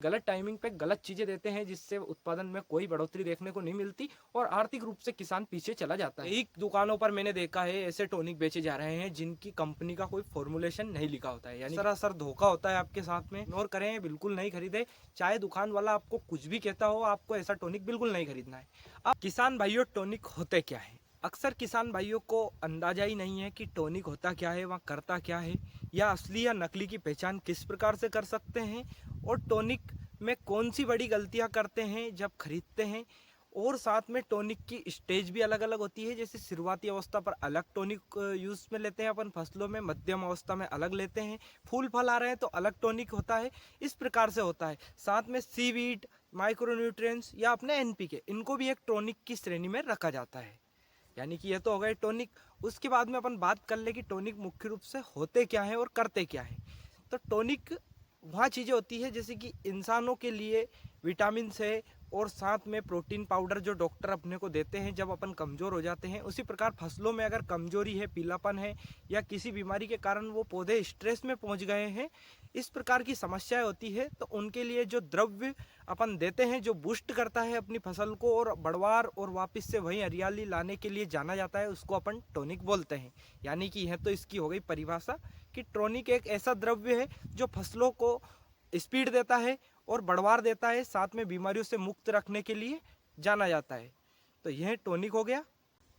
गलत टाइमिंग पे गलत चीजें देते हैं, जिससे उत्पादन में कोई बढ़ोतरी देखने को नहीं मिलती और आर्थिक रूप से किसान पीछे चला जाता है। एक दुकानों पर मैंने देखा है ऐसे टॉनिक बेचे जा रहे हैं जिनकी कंपनी का कोई फॉर्मुलेशन नहीं लिखा होता है, यानी सरासर धोखा होता है आपके साथ में। इग्नोर करें, बिल्कुल नहीं खरीदे, चाहे दुकान वाला आपको कुछ भी कहता हो, आपको ऐसा टॉनिक बिल्कुल नहीं खरीदना है। अब किसान भाइयों, टॉनिक होते क्या है? अक्सर किसान भाइयों को अंदाजा ही नहीं है कि टॉनिक होता क्या है, वहाँ करता क्या है, या असली या नकली की पहचान किस प्रकार से कर सकते हैं, और टॉनिक में कौन सी बड़ी गलतियां करते हैं जब खरीदते हैं। और साथ में टॉनिक की स्टेज भी अलग अलग होती है, जैसे शुरुआती अवस्था पर अलग टॉनिक यूज़ में लेते हैं अपन फसलों में, मध्यम अवस्था में अलग लेते हैं, फूल फल आ रहे हैं तो अलग टॉनिक होता है। इस प्रकार से होता है। साथ में सीवीड, माइक्रोन्यूट्रिएंट्स या अपने एनपीके, इनको भी एक टॉनिक की श्रेणी में रखा जाता है। यानी कि ये तो हो गए टॉनिक। उसके बाद में अपन बात कर ले कि टॉनिक मुख्य रूप से होते क्या हैं और करते क्या हैं। तो टॉनिक वहाँ चीज़ें होती है जैसे कि इंसानों के लिए विटामिन है, और साथ में प्रोटीन पाउडर जो डॉक्टर अपने को देते हैं जब अपन कमज़ोर हो जाते हैं। उसी प्रकार फसलों में अगर कमजोरी है, पीलापन है, या किसी बीमारी के कारण वो पौधे स्ट्रेस में पहुंच गए हैं, इस प्रकार की समस्याएं होती है, तो उनके लिए जो द्रव्य अपन देते हैं जो बूस्ट करता है अपनी फसल को और बढ़वार और वापस से वही हरियाली लाने के लिए जाना जाता है, उसको अपन टॉनिक बोलते हैं। यानी कि यह तो इसकी हो गई परिभाषा कि टॉनिक एक ऐसा द्रव्य है जो फसलों को स्पीड देता है और बढ़वार देता है, साथ में बीमारियों से मुक्त रखने के लिए जाना जाता है। तो यह टॉनिक हो गया।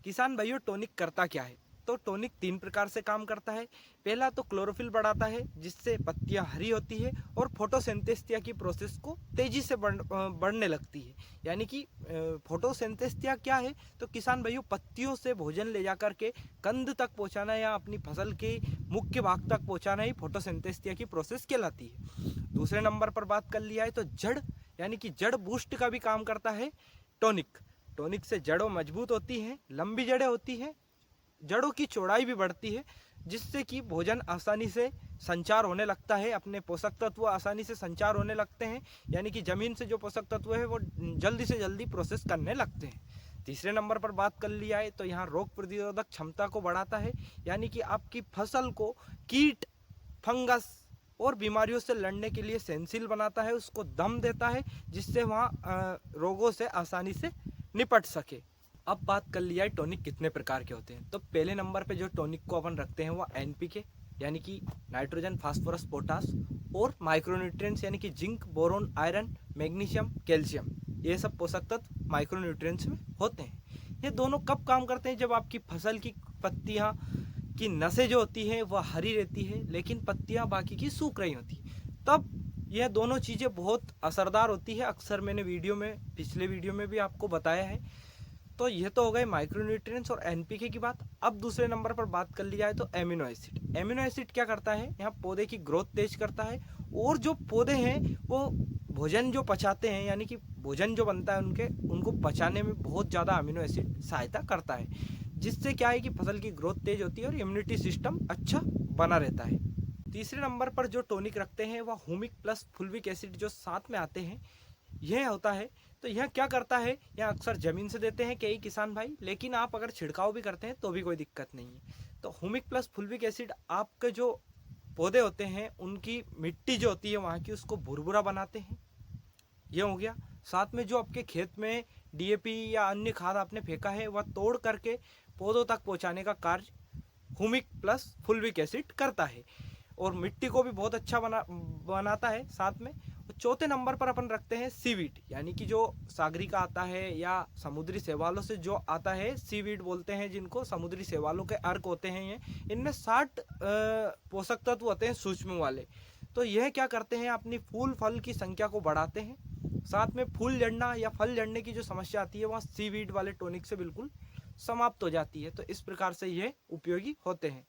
किसान भाइयों, टॉनिक करता क्या है? तो टॉनिक 3 प्रकार से काम करता है। पहला तो क्लोरोफिल बढ़ाता है, जिससे पत्तियां हरी होती है और फोटोसिंथेसिस की प्रोसेस को तेजी से बढ़ने लगती है। यानी कि फोटोसिंथेसिस क्या है? तो किसान भाइयों, पत्तियों से भोजन ले जाकर के कंद तक पहुंचाना या अपनी फसल के मुख्य भाग तक पहुंचाना ही फोटोसिंथेसिस की प्रोसेस कहलाती है। दूसरे नंबर पर बात कर लिया है तो जड़, यानी कि जड़ बूस्ट का भी काम करता है टॉनिक। टॉनिक से जड़ों मजबूत होती हैं, लंबी जड़ें होती हैं, जड़ों की चौड़ाई भी बढ़ती है, जिससे कि भोजन आसानी से संचार होने लगता है, अपने पोषक तत्व आसानी से संचार होने लगते हैं। यानी कि ज़मीन से जो पोषक तत्व है वो जल्दी से जल्दी प्रोसेस करने लगते हैं। तीसरे नंबर पर बात कर लिया है तो यहाँ रोग प्रतिरोधक क्षमता को बढ़ाता है, यानी कि आपकी फसल को कीट, फंगस और बीमारियों से लड़ने के लिए सहनशील बनाता है, उसको दम देता है, जिससे वहाँ रोगों से आसानी से निपट सके। अब बात कर लिया है टॉनिक कितने प्रकार के होते हैं। तो पहले नंबर पे जो टॉनिक को अपन रखते हैं वो एनपीके, यानी कि नाइट्रोजन, फास्फोरस, पोटास, और माइक्रोन्यूट्रिएंट्स यानी कि zinc, boron, iron, magnesium, calcium, ये सब पोषक तत्व माइक्रोन्यूट्रिएंट्स में होते हैं। ये दोनों कब काम करते हैं? जब आपकी फसल की पत्तियाँ की नसें जो होती हैं वह हरी रहती है, लेकिन पत्तियाँ बाकी की सूख रही होती हैं, तब यह दोनों चीज़ें बहुत असरदार होती है। अक्सर मैंने पिछले वीडियो में भी आपको बताया है। तो यह तो हो गए माइक्रोन्यूट्रिएंट्स और एनपीके की बात। अब दूसरे नंबर पर बात कर लिया है तो एमिनो एसिड। एमिनो एसिड क्या करता है? यहाँ पौधे की ग्रोथ तेज करता है, और जो पौधे हैं वो भोजन जो पचाते हैं, यानी कि भोजन जो बनता है उनको पचाने में बहुत ज़्यादा अमीनो एसिड सहायता करता है, जिससे क्या है कि फसल की ग्रोथ तेज होती है और इम्यूनिटी सिस्टम अच्छा बना रहता है। तीसरे नंबर पर जो टॉनिक रखते हैं वह हुमिक प्लस फुल्विक एसिड जो साथ में आते हैं, यह होता है। तो यह क्या करता है? यह अक्सर ज़मीन से देते हैं कई किसान भाई, लेकिन आप अगर छिड़काव भी करते हैं तो भी कोई दिक्कत नहीं है। तो हुमिक प्लस फुल्विक एसिड आपके जो पौधे होते हैं उनकी मिट्टी जो होती है वहाँ की, उसको भुरभुरा बनाते हैं। यह हो गया। साथ में जो आपके खेत में डीएपी या अन्य खाद आपने फेंका है वह तोड़ करके पौधों तक पहुँचाने का कार्य हुमिक प्लस फुल्विक एसिड करता है, और मिट्टी को भी बहुत अच्छा बनाता है साथ में। चौथे नंबर पर अपन रखते हैं सीवीड, यानी कि जो सागरिका आता है या समुद्री शैवालों से जो आता है, सीवीड बोलते हैं जिनको, समुद्री शैवालों के अर्क होते हैं ये। इनमें 60 पोषक तत्व होते हैं सूक्ष्म वाले। तो यह क्या करते हैं? अपनी फूल फल की संख्या को बढ़ाते हैं, साथ में फूल झड़ना या फल झड़ने की जो समस्या आती है वहाँ सीवीड वाले टॉनिक से बिल्कुल समाप्त हो जाती है। तो इस प्रकार से ये उपयोगी होते हैं।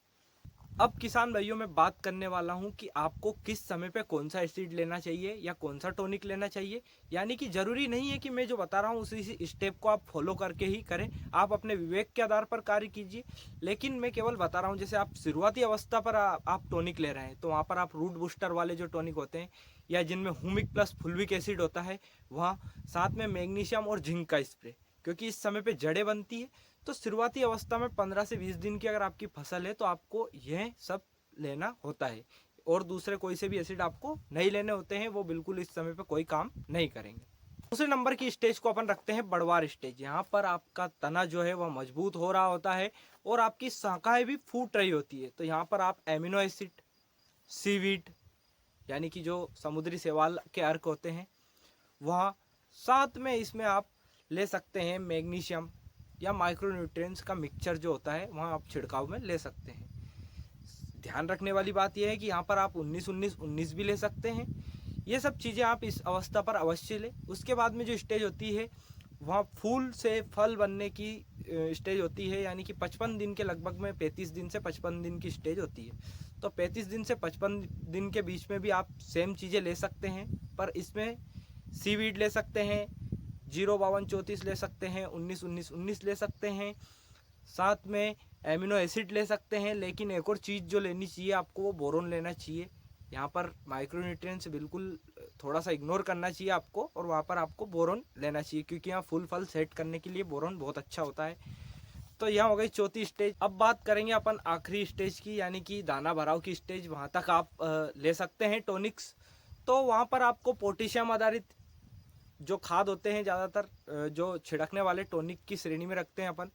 अब किसान भाइयों में बात करने वाला हूं कि आपको किस समय पे कौन सा एसिड लेना चाहिए या कौन सा टॉनिक लेना चाहिए। यानी कि जरूरी नहीं है कि मैं जो बता रहा हूं उसी स्टेप को आप फॉलो करके ही करें, आप अपने विवेक के आधार पर कार्य कीजिए। लेकिन मैं केवल बता रहा हूं, जैसे आप शुरुआती अवस्था पर आप टॉनिक ले रहे हैं तो वहाँ पर आप रूट बूस्टर वाले जो टॉनिक होते हैं या जिनमें हुमिक प्लस फुल्विक एसिड होता है वहाँ, साथ में मैग्नीशियम और जिंक का स्प्रे, क्योंकि इस समय पे जड़ें बनती है। तो शुरुआती अवस्था में 15 से 20 दिन की अगर आपकी फसल है तो आपको यह सब लेना होता है। और दूसरे कोई से भी एसिड आपको नहीं लेने होते हैं, वो बिल्कुल इस समय पे कोई काम नहीं करेंगे। दूसरे नंबर की स्टेज को अपन रखते हैं बड़वार स्टेज। यहाँ पर आपका तना जो है वह मजबूत हो रहा होता है और आपकी शाखाएं भी फूट रही होती है। तो यहाँ पर आप एमिनो एसिड, सीवीड यानी कि जो समुद्री शैवाल के अर्क होते हैं वह, साथ में इसमें आप ले सकते हैं मैग्नीशियम या माइक्रोन्यूट्रिएंट्स का मिक्सचर जो होता है वहाँ आप छिड़काव में ले सकते हैं। ध्यान रखने वाली बात यह है कि यहाँ पर आप 19-19-19 भी ले सकते हैं। ये सब चीज़ें आप इस अवस्था पर अवश्य लें। उसके बाद में जो स्टेज होती है वहाँ फूल से फल बनने की स्टेज होती है, यानी कि 55 दिन के लगभग में 35 दिन से 55 दिन की स्टेज होती है। तो 35 दिन से 55 दिन के बीच में भी आप सेम चीज़ें ले सकते हैं, पर इसमें सीवीड ले सकते हैं, 0-52-34 ले सकते हैं, 19-19-19 ले सकते हैं, साथ में एमिनो एसिड ले सकते हैं। लेकिन एक और चीज़ जो लेनी चाहिए आपको, वो बोरोन लेना चाहिए। यहाँ पर माइक्रोन्यूट्रिएंट्स बिल्कुल थोड़ा सा इग्नोर करना चाहिए आपको, और वहाँ पर आपको बोरोन लेना चाहिए, क्योंकि यहाँ फुल फल सेट करने के लिए बोरोन बहुत अच्छा होता है। तो यहाँ हो गई चौथी स्टेज। अब बात करेंगे अपन आखिरी स्टेज की, यानी कि दाना भराव की स्टेज। वहाँ तक आप ले सकते हैं टॉनिक्स। तो वहाँ पर आपको पोटेशियम आधारित जो खाद होते हैं, ज़्यादातर जो छिड़कने वाले टॉनिक की श्रेणी में रखते हैं अपन,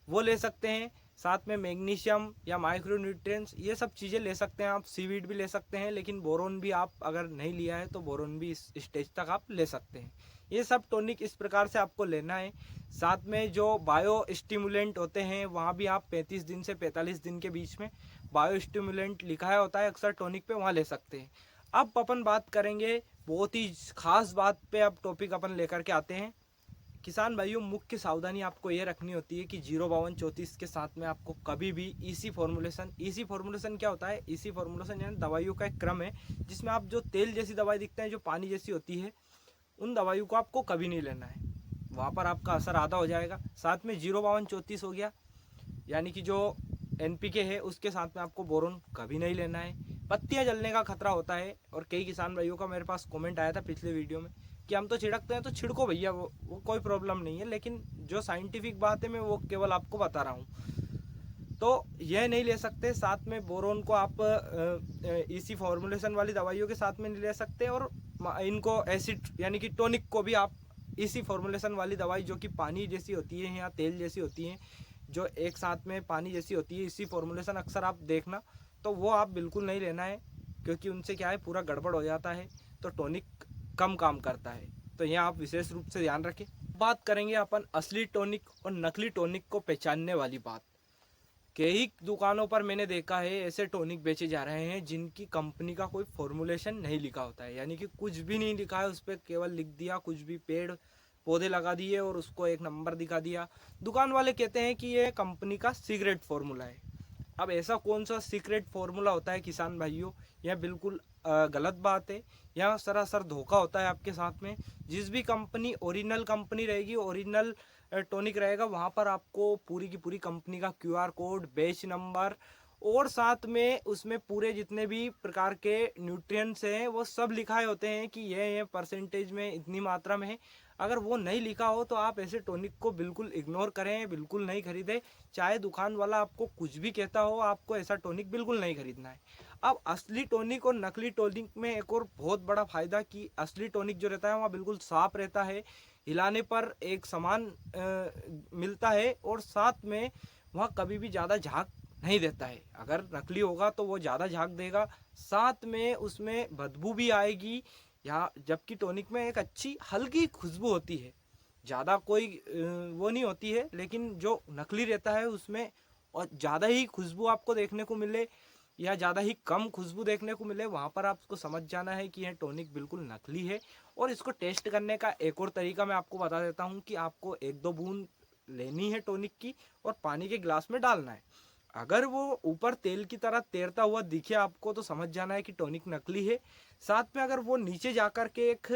वो ले सकते हैं। साथ में मैग्नीशियम या माइक्रोन्यूट्रिएंट्स, ये सब चीज़ें ले सकते हैं आप। सीवीड भी ले सकते हैं, लेकिन बोरोन भी आप अगर नहीं लिया है तो बोरोन भी इस स्टेज तक आप ले सकते हैं। ये सब टॉनिक इस प्रकार से आपको लेना है। साथ में जो बायो स्टिमुलेंट होते हैं, वहाँ भी आप 35 दिन से 45 दिन के बीच में बायो स्टिमुलेंट लिखा है होता है अक्सर टॉनिक पे, वहाँ ले सकते हैं। अब अपन बात करेंगे बहुत ही खास बात पे, अब टॉपिक अपन लेकर के आते हैं। किसान भाइयों, मुख्य सावधानी आपको ये रखनी होती है कि 0-52-34 के साथ में आपको कभी भी ईसी फॉर्मुलेशन क्या होता है? ईसी फॉर्मुलेशन यानी दवाइयों का एक क्रम है जिसमें आप जो तेल जैसी दवाई दिखते हैं, जो पानी जैसी होती है, उन दवाइयों को आपको कभी नहीं लेना है। वहाँ पर आपका असर आधा हो जाएगा। साथ में 0-52-34 हो गया, यानी कि जो एनपीके है उसके साथ में आपको बोरोन कभी नहीं लेना है। पत्तियां जलने का खतरा होता है, और कई किसान भाइयों का मेरे पास कमेंट आया था पिछले वीडियो में कि हम तो छिड़कते हैं तो छिड़को भैया, वो कोई प्रॉब्लम नहीं है। लेकिन जो साइंटिफिक बात है मैं वो केवल आपको बता रहा हूँ, तो यह नहीं ले सकते। साथ में बोरोन को आप इसी फॉर्मुलेशन वाली दवाइयों के साथ में नहीं ले सकते, और इनको एसिड यानी कि टॉनिक को भी आप इसी फॉर्मुलेशन वाली दवाई, जो कि पानी जैसी होती है या तेल जैसी होती है, जो एक साथ में पानी जैसी होती है, इसी फॉर्मुलेशन अक्सर आप देखना, तो वो आप बिल्कुल नहीं लेना है, क्योंकि उनसे क्या है, पूरा गड़बड़ हो जाता है। तो टॉनिक कम काम करता है, तो यहाँ आप विशेष रूप से ध्यान रखें। बात करेंगे अपन असली टॉनिक और नकली टॉनिक को पहचानने वाली बात। कई दुकानों पर मैंने देखा है ऐसे टॉनिक बेचे जा रहे हैं जिनकी कंपनी का कोई फॉर्मुलेशन नहीं लिखा होता है, यानी कि कुछ भी नहीं लिखा है उस पर, केवल लिख दिया कुछ भी, पेड़ पौधे लगा दिए और उसको एक नंबर दिखा दिया। दुकान वाले कहते हैं कि ये कंपनी का सीक्रेट फॉर्मूला है। अब ऐसा कौन सा सीक्रेट फॉर्मूला होता है किसान भाइयों? यह बिल्कुल गलत बात है। यहाँ सरासर धोखा होता है आपके साथ में। जिस भी कंपनी ओरिजिनल कंपनी रहेगी, ओरिजिनल टॉनिक रहेगा, वहाँ पर आपको पूरी की पूरी कंपनी का क्यूआर कोड, बैच नंबर, और साथ में उसमें पूरे जितने भी प्रकार के न्यूट्रिएंट्स हैं वो सब लिखाए होते हैं कि ये परसेंटेज में इतनी मात्रा में है। अगर वो नहीं लिखा हो तो आप ऐसे टॉनिक को बिल्कुल इग्नोर करें, बिल्कुल नहीं खरीदें। चाहे दुकान वाला आपको कुछ भी कहता हो, आपको ऐसा टॉनिक बिल्कुल नहीं खरीदना है। अब असली टॉनिक और नकली टॉनिक में एक और बहुत बड़ा फायदा कि असली टॉनिक जो रहता है वहाँ बिल्कुल साफ रहता है, हिलाने पर एक समान मिलता है, और साथ में वहाँ कभी भी ज़्यादा झाग नहीं देता है। अगर नकली होगा तो वो ज़्यादा झाग देगा, साथ में उसमें बदबू भी आएगी। यहाँ जबकि टॉनिक में एक अच्छी हल्की खुशबू होती है, ज़्यादा कोई वो नहीं होती है। लेकिन जो नकली रहता है उसमें और ज़्यादा ही खुशबू आपको देखने को मिले या ज़्यादा ही कम खुशबू देखने को मिले, वहाँ पर आपको समझ जाना है कि यह टॉनिक बिल्कुल नकली है। और इसको टेस्ट करने का एक और तरीका मैं आपको बता देता हूँ कि आपको 1-2 बूंद लेनी है टॉनिक की और पानी के गिलास में डालना है। अगर वो ऊपर तेल की तरह तैरता हुआ दिखे आपको तो समझ जाना है कि टॉनिक नकली है। साथ में अगर वो नीचे जाकर के एक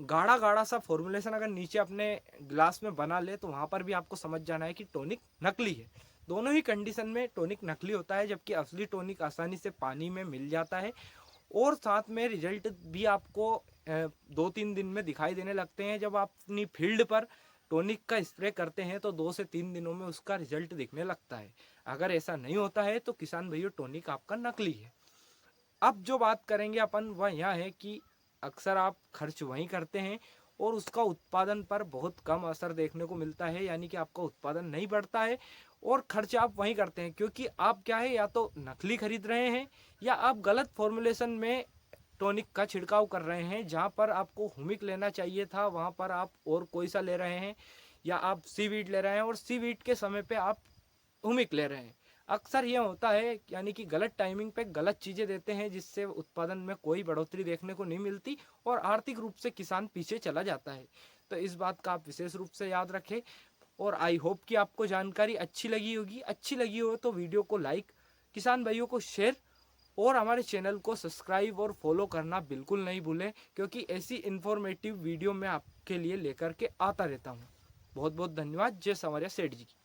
गाढ़ा गाढ़ा सा फॉर्मुलेशन अगर नीचे अपने गिलास में बना ले तो वहाँ पर भी आपको समझ जाना है कि टॉनिक नकली है। दोनों ही कंडीशन में टॉनिक नकली होता है, जबकि असली टॉनिक आसानी से पानी में मिल जाता है, और साथ में रिजल्ट भी आपको 2-3 दिन में दिखाई देने लगते हैं। जब आप अपनी फील्ड पर टॉनिक का स्प्रे करते हैं तो 2 से 3 दिनों में उसका रिजल्ट दिखने लगता है। अगर ऐसा नहीं होता है तो किसान भैया टॉनिक आपका नकली है। अब जो बात करेंगे अपन वह यह है कि अक्सर आप खर्च वहीं करते हैं और उसका उत्पादन पर बहुत कम असर देखने को मिलता है, यानी कि आपका उत्पादन नहीं बढ़ता है और खर्च आप वहीं करते हैं, क्योंकि आप क्या है, या तो नकली खरीद रहे हैं या आप गलत फॉर्मुलेशन में टॉनिक का छिड़काव कर रहे हैं। जहाँ पर आपको हुमिक लेना चाहिए था वहाँ पर आप और कोई सा ले रहे हैं, या आप सीवीड ले रहे हैं और सीवीड के समय पे आप हुमिक ले रहे हैं। अक्सर यह होता है, यानी कि गलत टाइमिंग पे गलत चीज़ें देते हैं, जिससे उत्पादन में कोई बढ़ोतरी देखने को नहीं मिलती और आर्थिक रूप से किसान पीछे चला जाता है। तो इस बात का आप विशेष रूप से याद रखें और आई होप कि आपको जानकारी अच्छी लगी होगी। अच्छी लगी हो तो वीडियो को लाइक, किसान भाइयों को शेयर और हमारे चैनल को सब्सक्राइब और फॉलो करना बिल्कुल नहीं भूलें, क्योंकि ऐसी इन्फॉर्मेटिव वीडियो मैं आपके लिए लेकर के आता रहता हूँ। बहुत बहुत धन्यवाद। जय संवरिया सेठ जी की।